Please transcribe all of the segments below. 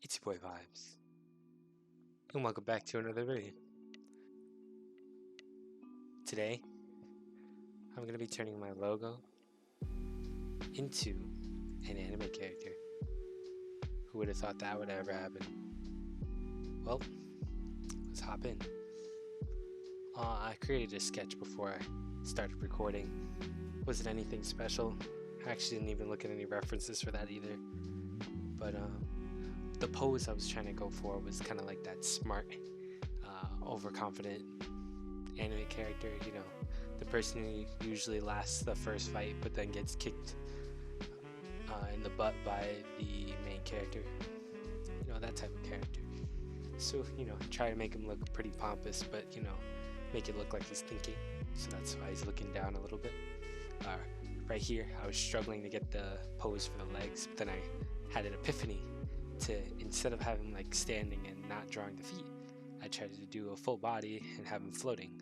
It's your boy Vibes, and welcome back to another video. Today, I'm going to be turning my logo into an anime character. Who would have thought that would ever happen? Well, let's hop in. I created a sketch before I started recording. Wasn't anything special. I actually didn't even look at any references for that either. But the pose I was trying to go for was kind of like that smart, overconfident anime character, you know, the person who usually lasts the first fight but then gets kicked in the butt by the main character, you know, that type of character. So, you know, try to make him look pretty pompous, but, you know, make it look like he's thinking. So that's why he's looking down a little bit. Right here, I was struggling to get the pose for the legs, but then I had an epiphany to, instead of having like standing and not drawing the feet, I tried to do a full body and have him floating.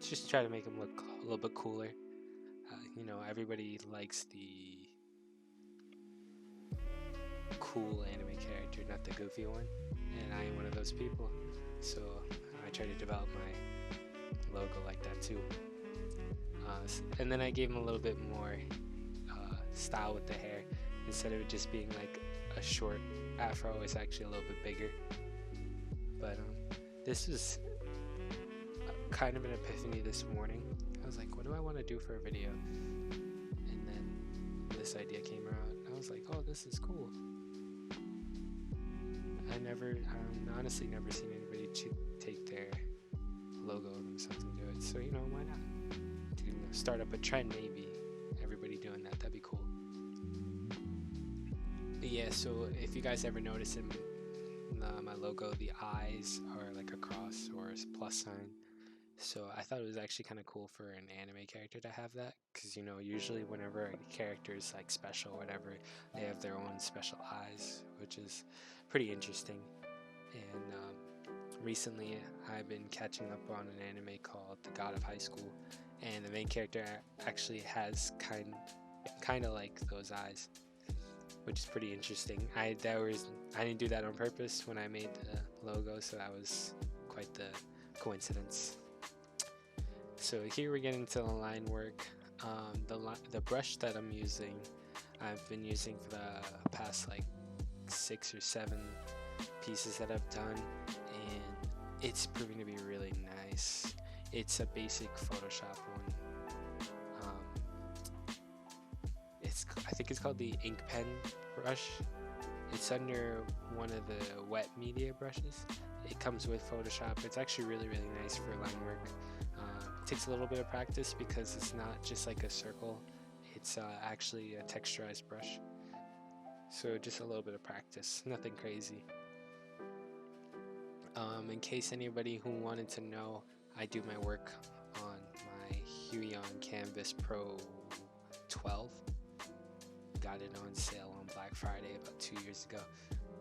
Just try to make him look a little bit cooler. You know, everybody likes the cool anime character, not the goofy one, and I am one of those people. So I try to develop my logo like that too. And then I gave him a little bit more style with the hair. Instead of it just being like a short afro, it's actually a little bit bigger. But this was kind of an epiphany this morning. I was like, what do I want to do for a video? And then this idea came around. I was like, oh, this is cool. I honestly never seen anybody take their logo themselves and do it. So, you know, why not? You know, start up a trend, maybe. Everybody doing that, that'd be cool. But yeah, so if you guys ever notice in my logo, the eyes are like a cross or a plus sign. So I thought it was actually kind of cool for an anime character to have that, because, you know, usually whenever a character is like special or whatever, they have their own special eyes, which is pretty interesting. And recently I've been catching up on an anime called The God of High School, and the main character actually has kind of like those eyes, which is pretty interesting. I didn't do that on purpose when I made the logo, so that was quite the coincidence. So here we're getting to the line work. The brush that I'm using, I've been using for the past like 6 or 7 pieces that I've done, and it's proving to be really nice. It's a basic Photoshop one. I think it's called the ink pen brush. It's under one of the wet media brushes. It comes with Photoshop. It's actually really nice for line work. It takes a little bit of practice because it's not just like a circle. It's actually a texturized brush. So just a little bit of practice, nothing crazy. In case anybody who wanted to know, I do my work on my Huion Canvas Pro 12. Got it on sale on Black Friday about 2 years ago.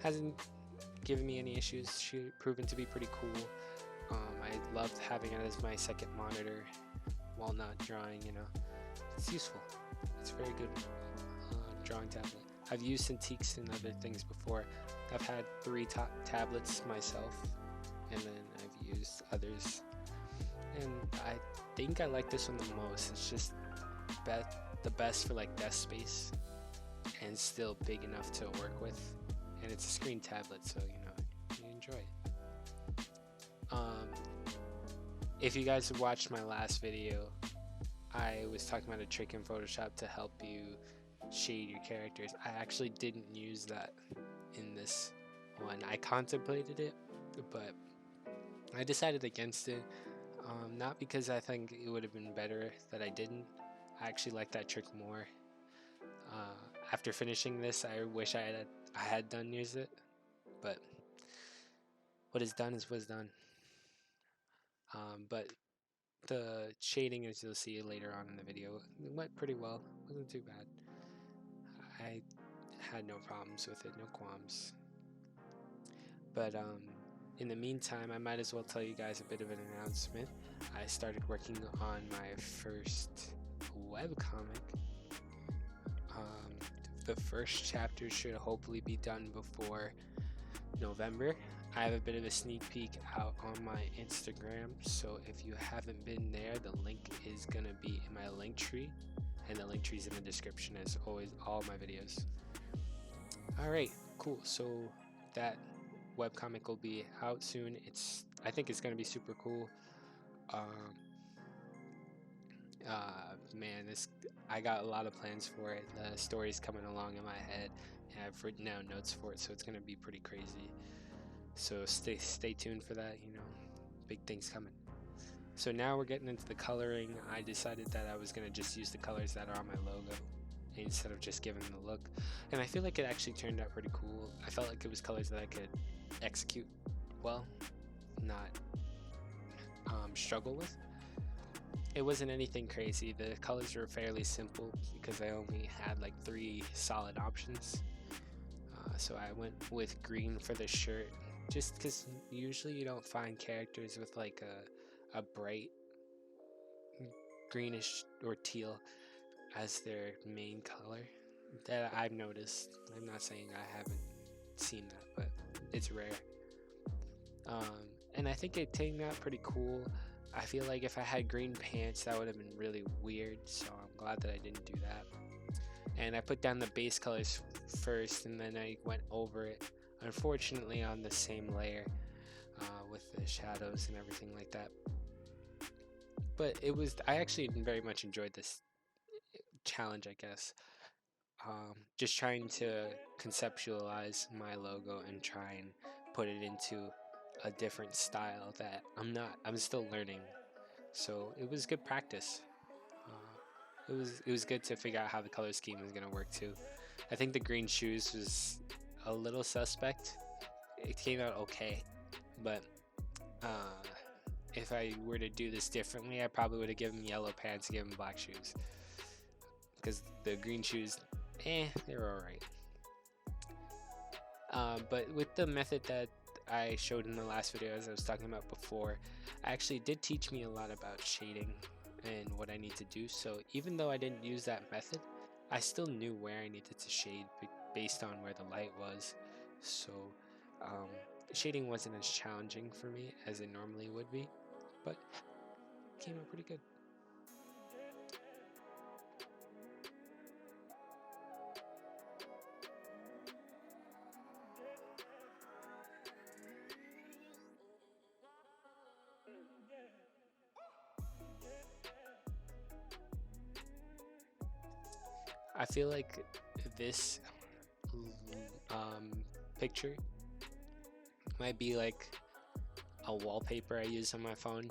Hasn't given me any issues. She's proven to be pretty cool. I loved having it as my second monitor while not drawing, you know. It's useful. It's a very good drawing tablet. I've used Cintiqs and other things before. I've had 3 tablets myself, and then I've used others. And I think I like this one the most. It's just the best for like desk space and still big enough to work with. And it's a screen tablet, so, you know, you enjoy it. If you guys have watched my last video, I was talking about a trick in Photoshop to help you shade your characters. I actually didn't use that in this one. I contemplated it, but I decided against it. Not because I think it would have been better that I didn't. I actually like that trick more. After finishing this, I wish I had done use it, but what is done is what's done. But the shading, as you'll see later on in the video, it went pretty well. Wasn't too bad. I had no problems with it, no qualms. But in the meantime, I might as well tell you guys a bit of an announcement. I started working on my first webcomic. the first chapter should hopefully be done before November. I have a bit of a sneak peek out on my Instagram, so if you haven't been there, the link is gonna be in my link tree, and the link tree is in the description as always, all my videos. Alright, cool. So that webcomic will be out soon. I think it's gonna be super cool. Man, I got a lot of plans for it. The story's coming along in my head, and I've written down notes for it, so it's gonna be pretty crazy. So stay tuned for that. Big things coming. So now we're getting into the coloring. I decided that I was gonna just use the colors that are on my logo instead of just giving them the look, and I feel like it actually turned out pretty cool. I felt like it was colors that I could execute well, not struggle with. It wasn't anything crazy. The colors were fairly simple because I only had like 3 solid options. So I went with green for the shirt, just because usually you don't find characters with like a bright greenish or teal as their main color that I've noticed. I'm not saying I haven't seen that, but it's rare. And I think it turned out pretty cool. I feel like if I had green pants, that would have been really weird, so I'm glad that I didn't do that. And I put down the base colors first, and then I went over it, unfortunately on the same layer, with the shadows and everything like that. But I actually very much enjoyed this challenge, I guess. Just trying to conceptualize my logo and try and put it into a different style that I'm still learning. So it was good practice. It was good to figure out how the color scheme was gonna work too. I think the green shoes was a little suspect. It came out okay, but if I were to do this differently, I probably would have given yellow pants and given black shoes, because the green shoes, they're alright. But with the method that I showed in the last video, as I was talking about before, actually did teach me a lot about shading and what I need to do. So even though I didn't use that method, I still knew where I needed to shade based on where the light was. So shading wasn't as challenging for me as it normally would be, but it came out pretty good. I feel like this picture might be like a wallpaper I use on my phone,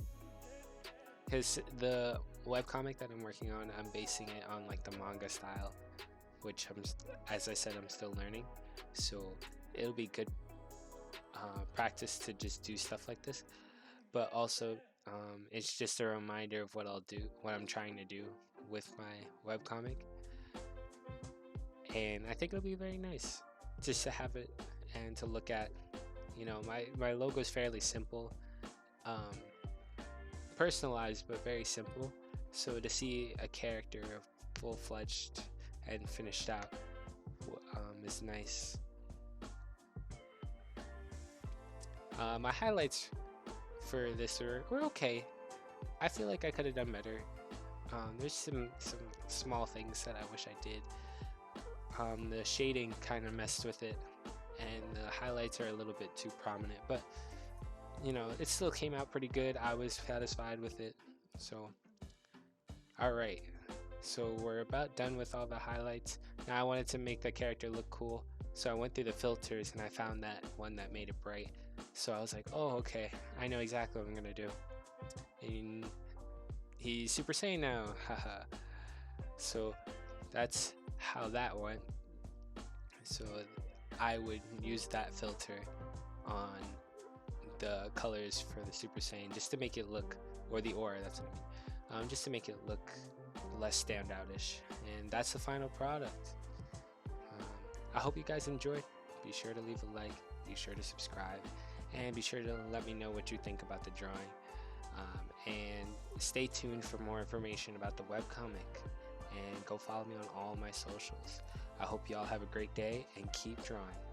because the webcomic that I'm working on, I'm basing it on like the manga style, which as I said, I'm still learning. So it'll be good practice to just do stuff like this, but also it's just a reminder of what I'm trying to do with my webcomic. And I think it'll be very nice just to have it and to look at. My logo is fairly simple, personalized but very simple, so to see a character full-fledged and finished out is nice. My highlights for this were okay. I feel like I could have done better. There's some small things that I wish I did. The shading kind of messed with it, and the highlights are a little bit too prominent, but it still came out pretty good. I was satisfied with it. So alright, so we're about done with all the highlights. Now I wanted to make the character look cool, so I went through the filters and I found that one that made it bright. So I was like, oh, okay, I know exactly what I'm gonna do. And he's Super Saiyan now, haha. So that's how that went. So I would use that filter on the colors for the Super Saiyan just to make it look, or the aura, that's what I mean, just to make it look less standoutish. And that's the final product. I hope you guys enjoyed. Be sure to leave a like, be sure to subscribe, and be sure to let me know what you think about the drawing. And stay tuned for more information about the webcomic, and go follow me on all my socials. I hope y'all have a great day and keep drawing.